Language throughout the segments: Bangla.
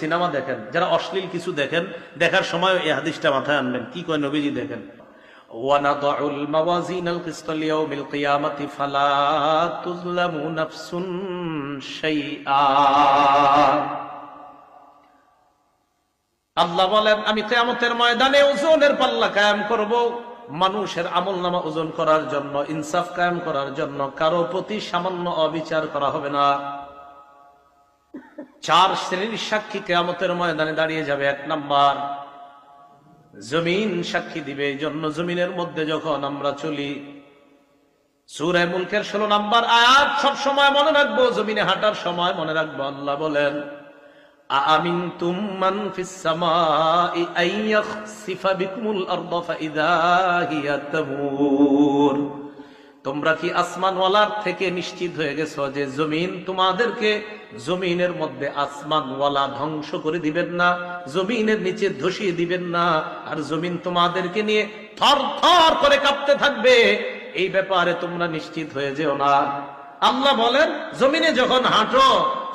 সিনেমা দেখেন, যারা অশ্লীল কিছু দেখেন, দেখার সময় এই হাদিসটা মাথায় আনবেন। কি কয় নবীজি দেখেন, ওয়ানাদাউল মাওয়াজিনাল কিসত লিয়াউমিল কিয়ামাতি ফালা তুযলামু নাফসুন শাইআ। আল্লাহ বলেন, আমি কিয়ামতের ময়দানে ওজনের পাল্লা কায়েম করব, মানুষের আমলনামা ওজন করার জন্য, ইনসাফ কায়েম করার জন্য। কারো প্রতি সামান্য অবিচার করা হবে না। 4 শ্রেণীর সাক্ষী কিয়ামতের ময়দানে দাঁড়িয়ে যাবে। 1 নাম্বার, জমিন সাক্ষী দিবে। এই জন্য জমিনের মধ্যে যখন আমরা চলি, সূরা মুলকের 16 নাম্বার আয়াত সব সময় মনে রাখবো। জমিনে হাঁটার সময় মনে রাখবো, আল্লাহ বলেন, আমিনতুম মান ফিস সামাই আইয়াখসিফা বিকুমুল আরদা ফাইযা হিয়া তামুর। তোমরা কি আসমানওয়ালার থেকে নিশ্চিত হয়ে গেছো যে জমিন তোমাদেরকে, জমিনের মধ্যে আসমানওয়ালা ধ্বংস করে দিবেন না, জমিনের নিচে ধসিয়ে দিবেন না, আর জমিন তোমাদেরকে নিয়ে থর থর করে কাঁপতে থাকবে। এই ব্যাপারে তোমরা নিশ্চিত হয়ে যেও না। আল্লাহ বলেন, জমিনে যখন হাঁটো,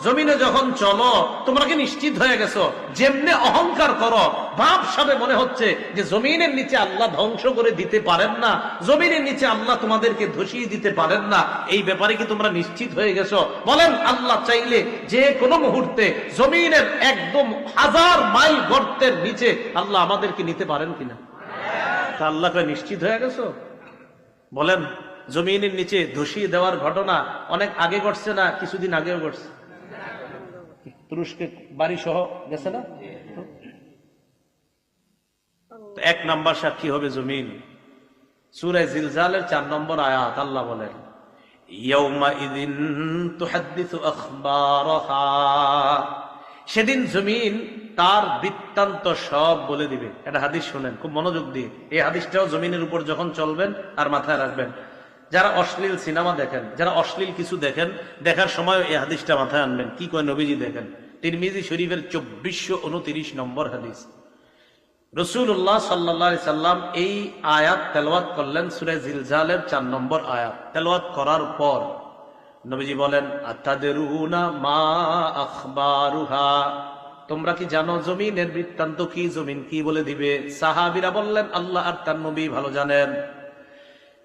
জমিনে যখন চলো, তোমরা কি নিশ্চিত হয়ে গেছো? যেমনে অহংকার করো, ভাব সাবে মনে হচ্ছে যে জমিনের নিচে আল্লাহ ধ্বংস করে দিতে পারেন না, জমিনের নিচে আল্লাহ তোমাদেরকে ধসিয়ে দিতে পারেন না, এই ব্যাপারে কি তোমরা নিশ্চিত হয়ে গেছো? বলেন, আল্লাহ চাইলে যে কোনো মুহূর্তে জমিনের একদম 1000 মাইল গর্তের নিচে আল্লাহ আমাদেরকে নিতে পারেন কিনা? তা আল্লাহকে নিশ্চিত হয়ে গেছো? বলেন, জমিনের নিচে ধসিয়ে দেওয়ার ঘটনা অনেক আগে ঘটছে না কিছুদিন আগেও ঘটছে? তুরস্কে বাড়ি সহ গেছে না? 1 নাম্বার সাক্ষী হবে জমিন। সূরা জিলজালের 4 নম্বর আয়াত আল্লাহ বলেন, ইয়াউমা ইযিন তুহাদ্দিসু আখবারাহা। সেদিন জমিন তার বৃত্তান্ত সব বলে দিবে। এটা হাদিস শুনেন খুব মনোযোগ দিয়ে। এই হাদিসটাও জমিনের উপর যখন চলবেন আর মাথায় রাখবেন। যারা অশ্লীল সিনেমা দেখেন, যারা অশ্লীল কিছু দেখেন, দেখার সময় এই হাদিসটা মাথায় আনবেন। কি কয় নবীজি দেখেন, তিরমিজি শরীফের 2429 নম্বর হাদিস। রাসূলুল্লাহ সাল্লাল্লাহু আলাইহি সাল্লাম এই আয়াত তেলাওয়াত করলেন, সূরা জিলজালের 4 নম্বর আয়াত তেলাওয়াত করার পর নবীজি বলেন, আতাদরুনা মা আখবারুহা। তোমরা কি জানো জমিনের বৃত্তান্ত কি, জমিন কি বলে দিবে? সাহাবীরা বললেন, আল্লাহ আর তার নবী ভালো জানেন।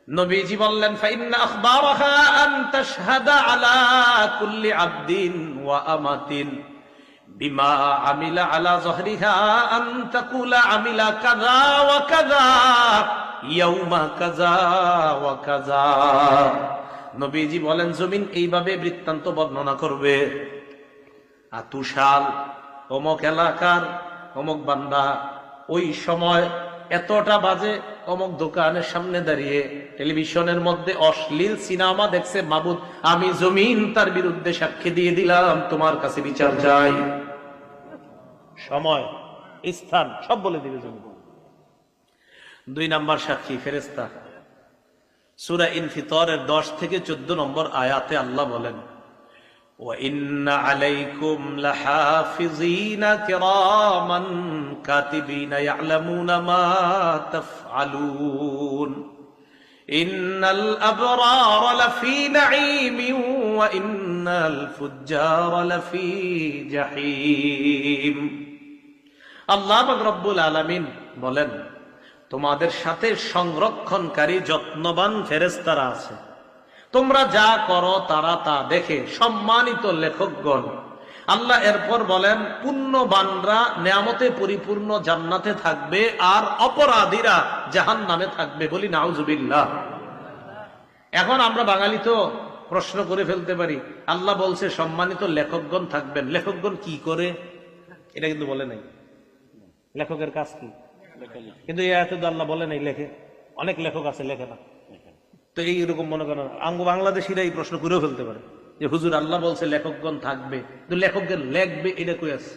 নবীজি বললেন, ফাইন্না আখবারাহা আন তাশহাদা আলা কুল্লি আবদিন ওয়া আমাতিন বিমা আমিলা আলা যহরিহা আন তাকুলা আমিলা কাযা ওয়া কাযা ইয়াউমা কাযা ওয়া কাযা। নবীজি বলেন, জমিন এইভাবে বৃত্তান্ত বর্ণনা করবে, আতুশাল অমুক এলাকার অমুক বান্দা ওই সময় এতটা বাজে অমুক দোকানের সামনে দাঁড়িয়ে টেলিভিশনের মধ্যে অশ্লীল সিনেমা দেখছে। মাবুদ, আমি জমিন তার বিরুদ্ধে সাক্ষী দিয়ে দিলাম, তোমার কাছে বিচার চাই। সময়, স্থান সব বলে দিবে জমিন। 2 নাম্বার সাক্ষী ফেরেশতা। সূরা ইনফিতরের 10 থেকে 14 নম্বর আয়াতে আল্লাহ বলেন, وَإِنَّ عَلَيْكُمْ لَحَافِظِينَ كِرَامًا كَاتِبِينَ يَعْلَمُونَ مَا تَفْعَلُونَ إِنَّ الْأَبْرَارَ لَفِي نَعِيمٍ وَإِنَّ الْفُجَّارَ لَفِي جَحِيمٍ। আল্লাহ পাক রব্বুল আলামিন বলেন, তোমাদের সাথে সংরক্ষণকারী যত্নবান ফেরেশতারা আছে। তোমরা যা করো তারা তা দেখে। সম্মানিত লেখকগণ, আল্লাহ এরপর বলেন, পুণ্যবানরা নেয়ামতে পরিপূর্ণ জান্নাতে থাকবে আর অপরাধীরা জাহান্নামে থাকবে। বলি নাউজুবিল্লাহ। এখন আমরা বাঙালি তো প্রশ্ন করে ফেলতে পারি, আল্লাহ বলছে সম্মানিত লেখকগণ থাকবেন, লেখকগণ কি করে? এটা কিন্তু বলে নাই লেখকের কাজ কি। কিন্তু এই আয়াতে তো আল্লাহ বলে নাই লেখে। অনেক লেখক আছে লেখে না। তো এইরকম মনে করেন বাংলাদেশিরা এই প্রশ্ন করেও ফেলতে পারে যে হুজুর আল্লাহ বলছে লেখকগণ থাকবে, তো লেখকগণ লেখবে এটা কই আছে?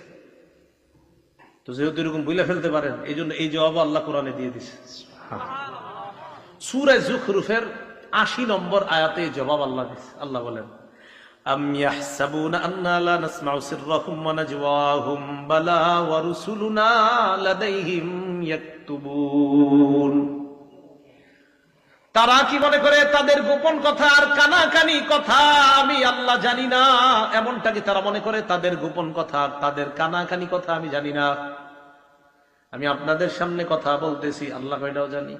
তো যেহেতু এরকম বলে ফেলতে পারেন, এই জন্য এই জবাব আল্লাহ কোরআনে দিয়ে দিছে। সূরা যুখরুফের 80 নম্বর আয়াতে জবাব আল্লাহ দিছে। আল্লাহ বলেন, আম ইয়াহসাবুনা আন্না লা নাসমাউ সিররাহুম ওয়া নাজওয়াহুম বালা ওয়া রুসুলুনা লাদাইহিম ইয়াকতুবুন। তারা কি মনে করে তাদের গোপন কথা আর কানাকানি কথা আমি আল্লাহ জানি না? এমনটা কি তারা মনে করে তাদের গোপন কথা আর তাদের কানাকানি কথা আমি জানি না? আমি আপনাদের সামনে কথা বলতেছি, আল্লাহ এটাও জানি।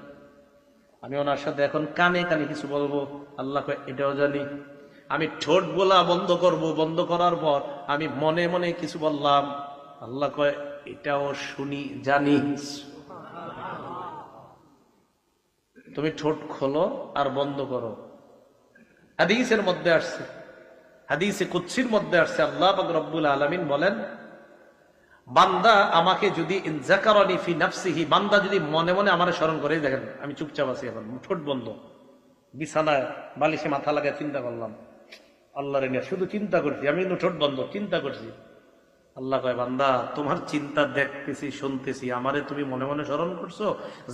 আমি ওনার সাথে এখন কানে কানে কিছু বলবো, আল্লাহ এটাও জানি। আমি ঠোঁট বলা বন্ধ করব, বন্ধ করার পর আমি মনে মনে কিছু বললাম, আল্লাহ কয় এটাও শুনি, জানি। তুমি ঠোঁট খোলো আর বন্ধ করো। হাদিসের মধ্যে আসছে, হাদিসে কুদসির মধ্যে আসছে, আল্লাহ পাক রব্বুল আলামিন বলেন, বান্দা আমাকে যদি ইনজাকারানি ফি নাফসিহি, বান্দা যদি মনে মনে আমারে স্মরণ করে, দেখেন আমি চুপচাপ আছি, এখন ঠোঁট বন্ধ, বিছানায় বালিশে মাথা লাগায় চিন্তা করলাম, আল্লাহর নিয়ে শুধু চিন্তা করছি, আমি কিন্তু ঠোঁট বন্ধ, চিন্তা করছি। আল্লাহ কয় বান্দা তোমার চিন্তা দেখতেছি, শুনতেছি, আমারে তুমি মনে মনে স্মরণ করছো।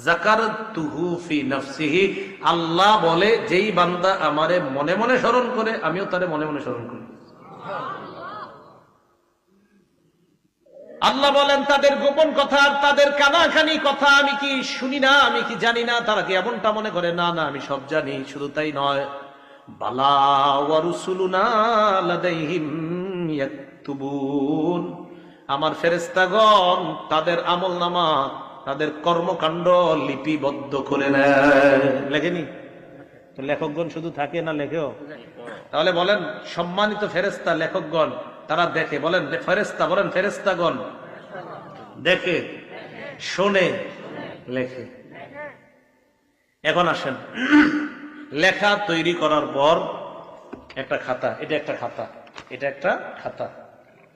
যাকারতুহু ফি নাফসিহি, আল্লাহ বলে যেই বান্দা আমারে মনে মনে স্মরণ করে আমিও তারে মনে মনে স্মরণ করি। আল্লাহ বলেন তাদের গোপন কথা আর তাদের কানাকানি কথা আমি কি শুনি না, আমি কি জানি না? তারা কি এমনটা মনে করে? না না, আমি সব জানি। শুধু তাই নয়, বালা ওয়া রুসুলুনা লাদাইহিম ইয়াকতুবুন, আমার ফেরেশতাগণ তাদের আমলনামা, তাদের কর্মকাণ্ড লিপিবদ্ধ করে নেয়। লেখেনি তো? লেখকগণ শুধু থাকে না, লেখেও। তাহলে বলেন সম্মানিত ফেরেশতা লেখকগণ তারা দেখে, বলেন ফেরেশতা, বলেন ফেরেশতাগণ দেখে, শোনে, লেখে। এখন আসেন, লেখা তৈরি করার পর একটা খাতা, এটা একটা খাতা, এটা একটা খাতা,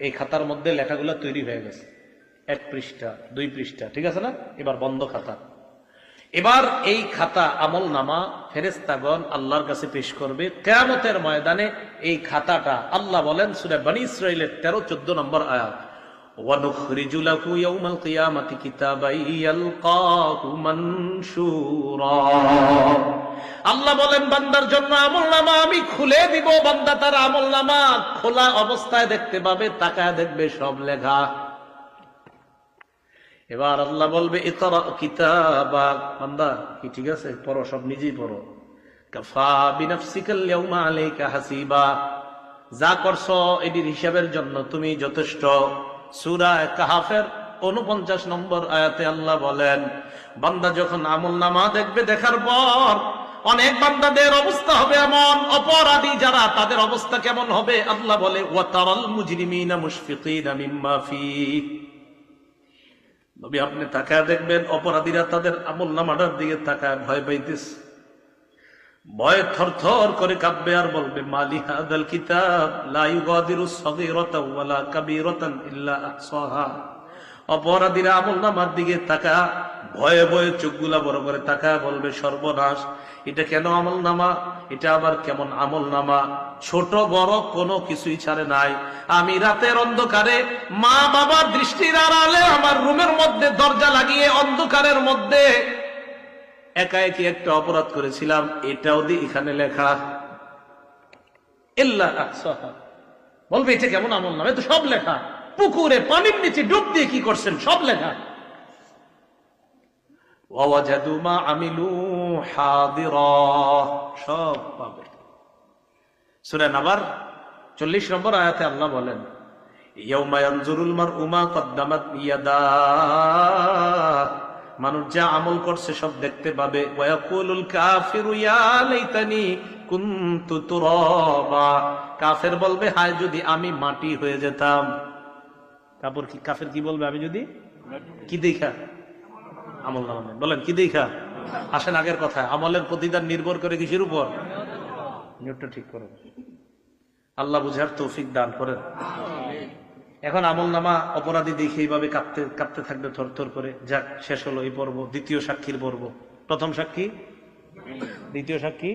এই খাতার মধ্যে লেখাগুলো তৈরি হয়ে গেছে, 1 পৃষ্ঠা 2 পৃষ্ঠা, ঠিক আছে না? এবার বন্ধ খাতা। এবার এই খাতা আমল নামা ফেরেশতাগণ আল্লাহর কাছে পেশ করবে কিয়ামতের ময়দানে। এই খাতাটা আল্লাহ বলেন সূরা বনী ইসরাঈলের 13-14 নম্বর আয়াত, ওয়া নুখরিজু লাহু ইয়াউমাল কিয়ামাতি কিতাবান ইয়ালকাহু মানশুরা। আল্লাহ বলেন বান্দার জন্য আমলনামা আমি খুলে দিব, বান্দা তার আমলনামা খোলা অবস্থায় দেখতে পাবে, তাকায় দেখবে সব লেখা। এবার আল্লাহ বলবে ইকরা কিতাবাক, বান্দা কি ঠিক আছে, পড়ো, সব নিজেই পড়ো। কাফা বিনাফসিকাল ইয়াউমা আলাইকা হাসিবা, যা করছো এটির হিসাবের জন্য তুমি যথেষ্ট। সূরা কাহফের 49 নম্বর আয়াতে আল্লাহ বলেন বান্দা যখন আমলনামা দেখবে, দেখার পর অনেক বান্দাদের অবস্থা হবে এমন, অপরাধী যারা তাদের অবস্থা কেমন হবে? আল্লাহ বলে ওয়া তারাল মুজরিমিনা মুশফিকিনা মিম্মা ফীহ, নবী আপনি তাকায় দেখবেন অপরাধীরা তাদের আমলনামাটার দিকে তাকায় ভয় পাইতেছে, ভয়ে থরথর করে কাঁপবে আর বলবে মালি হাদাল কিতাব লা ইউগাদিরু সগীরাতাও ওয়ালা কাবীরাতান ইল্লা আহসাহা। অপরাধীরা আমলনামার দিকে তাকায় ভয়ে ভয়ে চোখগুলা বড় করে তাকায় বলবে সর্বনাশ, এটা কেন আমলনামা, এটা আবার কেমন আমলনামা? ছোট বড় কোনো কিছুই ছাড়ে নাই। আমি রাতের অন্ধকারে মা বাবার দৃষ্টির আড়ালে আমার রুমের মধ্যে দরজা লাগিয়ে অন্ধকারের মধ্যে একা একই একটা অপরাধ করেছিলাম, এটাও দিয়ে এখানে লেখা ইল্লা আহসাহা। বলবে এটা কেমন আমলনামা? তো সব লেখা, পুকুরে পানির নিচে ডুব দিয়ে কি করছেন সব লেখা। ওয়াজাদু মা আমিলু হাদিরা, সব পাবে। সূরা নাবার 40 নম্বর আয়াতে আল্লাহ বলেন ইয়াউমা ইয়ানজুরুল মারউ মা কদ্দামাত ইয়াদাহ, মানুষ যা আমল করছে সব দেখতে পাবে। ওয়া ইয়াকুলুল কাফিরু ইয়া লাইতানি কুনতু তুরাবা, কাফের বলবে হায় যদি আমি মাটি হয়ে যেতাম। কাফের কি বলবে? আমি যদি কি দেখা? আমলনামা। বলেন কি দেখা? আসেন আগের কথা, আমলের প্রতিদান নির্ভর করে কিসের উপর? নিয়তটা ঠিক করুন, আল্লাহ বুঝার তৌফিক দান করেন। এখন আমলনামা অপরাধী দেখে এইভাবে কাঁপতে কাঁপতে থাকবে থরথর করে। যাক, শেষ হলো এই পর্ব, দ্বিতীয় সাক্ষীর পর্ব। প্রথম সাক্ষী, দ্বিতীয় সাক্ষী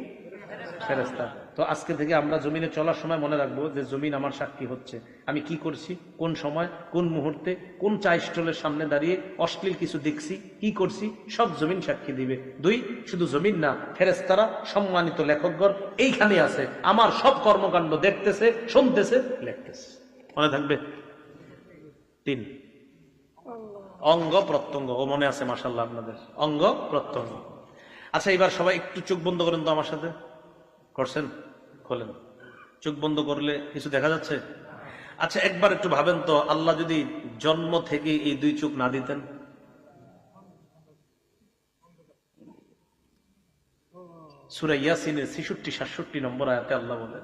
ফেরেশতা। তো আজকে থেকে আমরা জমিনে চলার সময় মনে রাখবো যে জমিন আমার সাক্ষী হচ্ছে। আমি কি করছি, কোন সময়, কোন মুহূর্তে, কোন চা স্টলের সামনে দাঁড়িয়ে অশ্লীল কিছু দেখছি, কি করছি, সব জমিন সাক্ষী দিবে। 2, শুধু জমিন না, ফেরেশতারা সম্মানিত লেখকগণ এইখানে আছে, আমার সব কর্মকাণ্ড দেখতেছে, শুনতেছে, লিখতেছে। মনে থাকবে? 3, অঙ্গ প্রত্যঙ্গ। ও মনে আছে মাশাআল্লাহ আপনাদের? অঙ্গ প্রত্যঙ্গ। আচ্ছা, এবার সবাই একটু চোখ বন্ধ করেন তো আমার সাথে। করছেন? খোলেন। চোখ বন্ধ করলে কিছু দেখা যাচ্ছে? আচ্ছা, একবার একটু ভাবেন তো, আল্লাহ যদি জন্ম থেকে এই দুই চোখ না দিতেন? সূরা ইয়াসিনের ৬৬-৬৭ নম্বর আয়াতে আল্লাহ বলেন,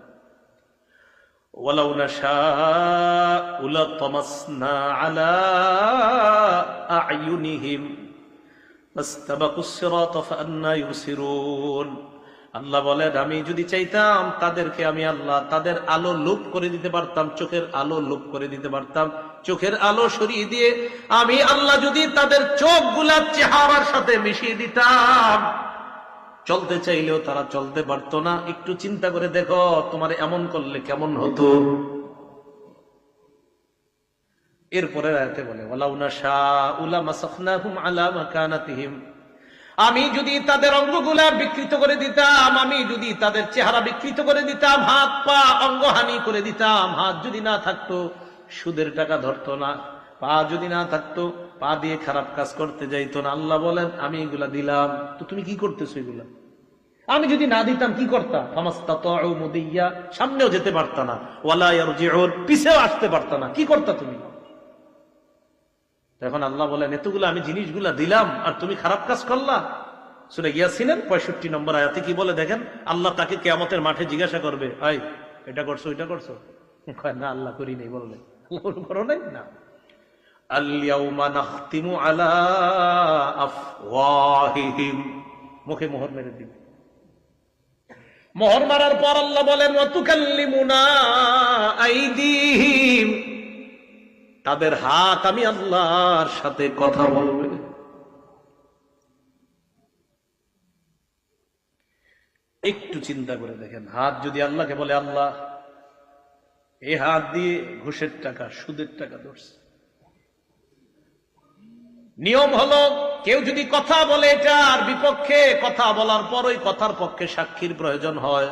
ওয়ালাউ নাশাউ লাতামাসনা আলা আ'য়ুনিহিম ফাস্তাবাকুস সিরাতা ফাআন্না ইউবসিরুন। আল্লাহ বলেন, আমি যদি চাইতাম তাদেরকে আমি আল্লাহ তাদের আলো লোপ করে দিতে পারতাম, চোখের আলো লোপ করে দিতে পারতাম। চোখের আলো সরিয়ে দিয়ে আমি আল্লাহ যদি তাদের চোখগুলা চেহারার সাথে মিশিয়ে দিতাম, চলতে চাইলেও তারা চলতে পারতো না। একটু চিন্তা করে দেখো, তোমার এমন করলে কেমন হতো। এরপরে আয়াতে বলে, ওয়ালাউ নাশাউ লামাসাখনাহুম আলা মাকানাতিহিম, আমি যদি তাদের অঙ্গগুলা বিকৃত করে দিতাম, আমি যদি তাদের চেহারা বিকৃত করে দিতাম, হাত পা অঙ্গহানি করে দিতাম। হাত যদি না থাকতো সুদের টাকা ধরতো না, পা যদি না থাকতো পা দিয়ে খারাপ কাজ করতে যাইতো না। আল্লাহ বলেন, আমি এগুলা দিলাম, তো তুমি কি করতেছো এগুলা? আমি যদি না দিতাম কি করতা? ফামাস্তাতাউ মুদিয়া, সামনেও যেতে পারতা না, ওয়ালা ইয়ারজিউন, পিছেও আসতে পারতা না। কি করতা তুমি? এখন আল্লাহ বলেন, এতগুলো আমি জিনিসগুলা দিলাম আর তুমি খারাপ কাজ করলা। সূরা ইয়াসিনের ৬৫ নম্বর আয়াতে কি বলে দেখেন, আল্লাহ তাকে কিয়ামতের মাঠে জিজ্ঞাসা করবে, ভাই এটা করছো ওইটা করছো? না, আল্লাহ করি নাই। বললে করো নাই? না। আল ইয়াউমা নাখতিমু আলা আফওয়াহিহিম, মুখে মোহর মেরে দিবে। মোহর মারার পর আল্লাহ বলেন, ওয়া তুকাল্লিমুনা আইদিহিম, তাদের হাত আমি আল্লাহর সাথে কথা বলবে। একটু চিন্তা করে দেখেন, হাত যদি আল্লাহকে বলে, আল্লাহ এই হাত দিয়ে ঘুষের টাকা সুদের টাকা ধরছে। নিয়ম হলো, কেউ যদি কথা বলে এটার বিপক্ষে, কথা বলার পর ওই কথার পক্ষে সাক্ষীর প্রয়োজন হয়,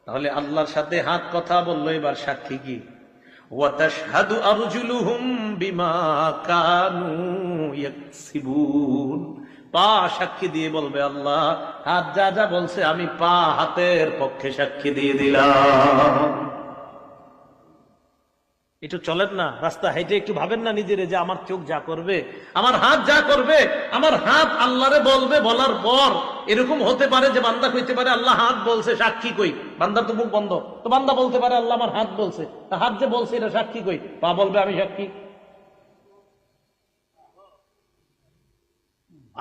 তাহলে আল্লাহর সাথে হাত কথা বললো, এবার সাক্ষী কি? ওয়াতাশহাদু আরজুলুহুম বিমা কানু ইয়াকসিবুন, পা সাক্ষী দিয়ে বলবে, আল্লাহ হাত যা যা বলছে আমি পা হাতের পক্ষে সাক্ষী দিয়ে দিলাম। একটু চলেন না রাস্তা হাইটে, একটু ভাবেন না নিজেরে যে আমার চোখ যা করবে, আমার হাত যা করবে, আমার হাত আল্লাহরে বলবে। বলার পর এরকম হতে পারে যে বান্দা কইতে পারে, আল্লাহ হাত বলছে, সাক্ষী কই? বান্দার তো মুখ বন্ধ, তো বান্দা বলতে পারে, আল্লাহ আমার হাত বলছে, তা হাত যে বলছে এটা সাক্ষী কই? পা বলবে আমি সাক্ষী।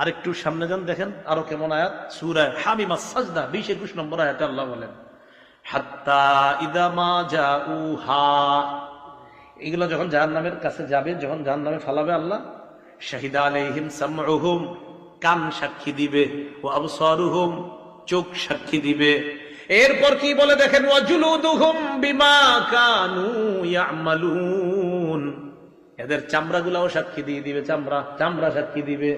আরেকটু সামনে যান, দেখেন আরো কেমন আয়াত। সূরা হামিম আস-সাজদা ২০-২১ নম্বর আয়াতে আল্লাহ বলেন, হাত্তা ইদা মা জাউহা, এগুলো যখন জাহান্নামের কাছে যাবে, যখন জাহান্নামে ফালাবে আল্লাহ, শাহিদা আলাইহিম সামউহুম, কান সাক্ষী দিবে, ওয়া আবসারুহুম, চোখ সাক্ষী দিবে। এরপর কি বলে দেখেন, ওয়া জুলুদুহুম বিমা কানু ইয়ামালুন, এদের চামড়াগুলাও সাক্ষী দিয়ে দিবে, চামড়া সাক্ষী দিবে।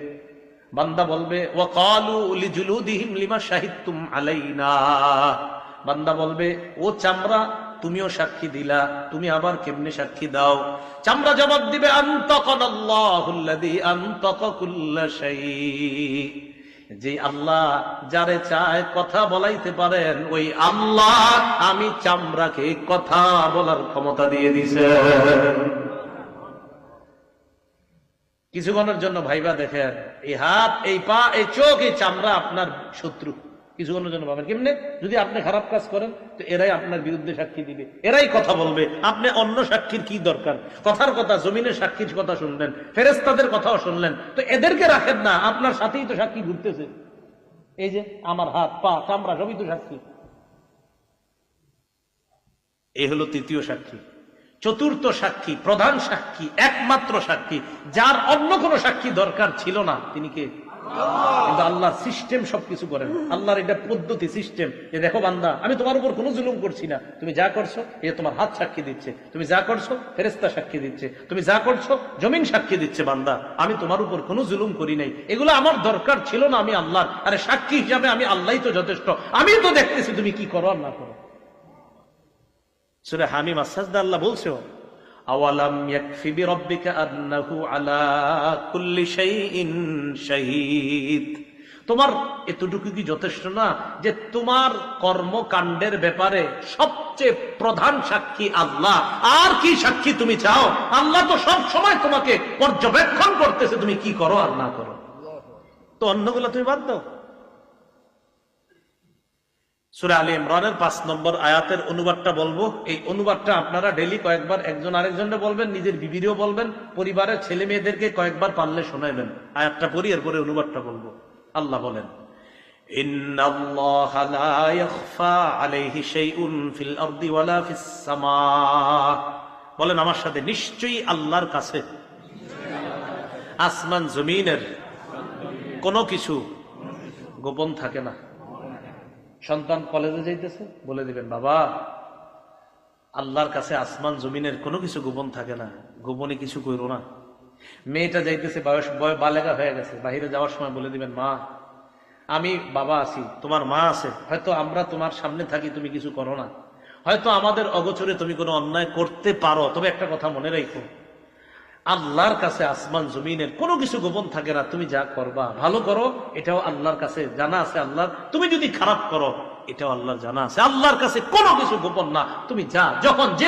বান্দা বলবে, ওয়া ক্বালু লিজুলুদিহিম লিমা শাহিদতুম আলাইনা, বান্দা বলবে, ও চামড়া তুমিও সাক্ষী দিলা, তুমি আবার কেমনে সাক্ষী দাও? চামড়া জবাব দিবে, আনতাকানাল্লাহুল্লাযী আনতাকা কুল্লা শাই, যে আল্লাহ যারে চায় কথা বলাইতে পারেন, ওই আল্লাহ আমি চামড়াকে কথা বলার ক্ষমতা দিয়ে দিছেন। কিছুক্ষণের জন্য ভাইবা দেখেন, এই হাত, এই পা, এই চোখ, এই চামড়া আপনার শত্রু। কিছুক্ষণের জন্য ভাবেন, কেমনে? যদি আপনি খারাপ কাজ করেন তো এরাই আপনার বিরুদ্ধে সাক্ষী দিবে, এরাই কথা বলবে। আপনি অন্য সাক্ষীর কি দরকার? কথার কথা, জমিনের সাক্ষীর কথা শুনলেন, ফেরেশতাদের কথাও শুনলেন, তো এদেরকে রাখেন না, আপনার সাথেই তো সাক্ষী ঘুরতেছে। এই যে আমার হাত, পা, চামড়া সবই তো সাক্ষী। এই হলো তৃতীয় সাক্ষী। চতুর্থ সাক্ষী, প্রধান সাক্ষী, একমাত্র সাক্ষী, যার অন্য কোনো সাক্ষী দরকার ছিল না, তিনি কে? কিন্তু আল্লাহর সিস্টেম সবকিছু করেন, আল্লাহর এটা পদ্ধতি, সিস্টেম। যে দেখো বান্দা, আমি তোমার উপর কোনো জুলুম করছি না, তুমি যা করছো এটা তোমার হাত সাক্ষী দিচ্ছে, তুমি যা করছো ফেরেশতা সাক্ষী দিচ্ছে, তুমি যা করছো জমিন সাক্ষী দিচ্ছে। বান্দা, আমি তোমার উপর কোনো জুলুম করি নাই, এগুলো আমার দরকার ছিল না, আমি আল্লাহর। আরে সাক্ষী হিসাবে আমি আল্লাহই তো যথেষ্ট, আমি তো দেখতেছি তুমি কি করো আর না করো। সূরা হামিম আস-সাজদা আল্লাহ বলছো, আওয়ালাম ইয়াকফি বিরাব্বিকা আন্নাহু আলা কুল্লি শাইইন শাহীদ তোমার এতটুকু কি যথেষ্ট না যে তোমার কর্মকাণ্ডের ব্যাপারে সবচেয়ে প্রধান সাক্ষী আল্লাহ? আর কি সাক্ষী তুমি চাও? আল্লাহ তো সব সময় তোমাকে পর্যবেক্ষণ করতেছে তুমি কি করো আর না করো। তো অন্যগুলো তুমি বাদ দাও। সূরা আলী ইমরানের 5 নম্বর আয়াতের অনুবাদটা বলবো। এই অনুবাদটা আপনারা ডেইলি কয়েকবার একজন আরেকজনকে বলবেন, নিজের বিবিরও বলবেন, পরিবারের ছেলে মেয়েদেরকে কয়েকবার পারলে শোনাবেন। আয়াতটা পড়ি, এরপরে অনুবাদটা বলবো। আল্লাহ বলেন, ইন্নাল্লাহা লা ইয়াখফা আলাইহি শাইউন ফিল আরদি ওয়ালা ফিস সামা। বলেন আমার সাথে, নিশ্চয়ই আল্লাহর কাছে আসমান জমিনের কোনো কিছু গোপন থাকে না। সন্তান কলেজে যাইতেছে, বলে দিবেন বাবা আল্লাহর কাছে আসমান জমিনের কোনো কিছু গোপন থাকে না, গোপনে কিছু করো না। মেয়েটা যাইতেছে, বালেগা হয়ে গেছে, বাহিরে যাওয়ার সময় বলে দিবেন মা আমি বাবা আছি, তোমার মা আছে, হয়তো আমরা তোমার সামনে থাকি, তুমি কিছু করো না, হয়তো আমাদের অগোচরে তুমি কোনো অন্যায় করতে পারো, তবে একটা কথা মনে রাখো, আল্লাহর কাছে আসমান জমিনের কোনো কিছু গোপন থাকে না। তুমি যা করবা ভালো করো, এটাও আল্লাহর কাছে জানা আছে আল্লাহর। তুমি যদি খারাপ করো, এটাও আল্লাহর জানা আছে। আল্লাহর কাছে কোনো কিছু গোপন না। তুমি যা যখন যে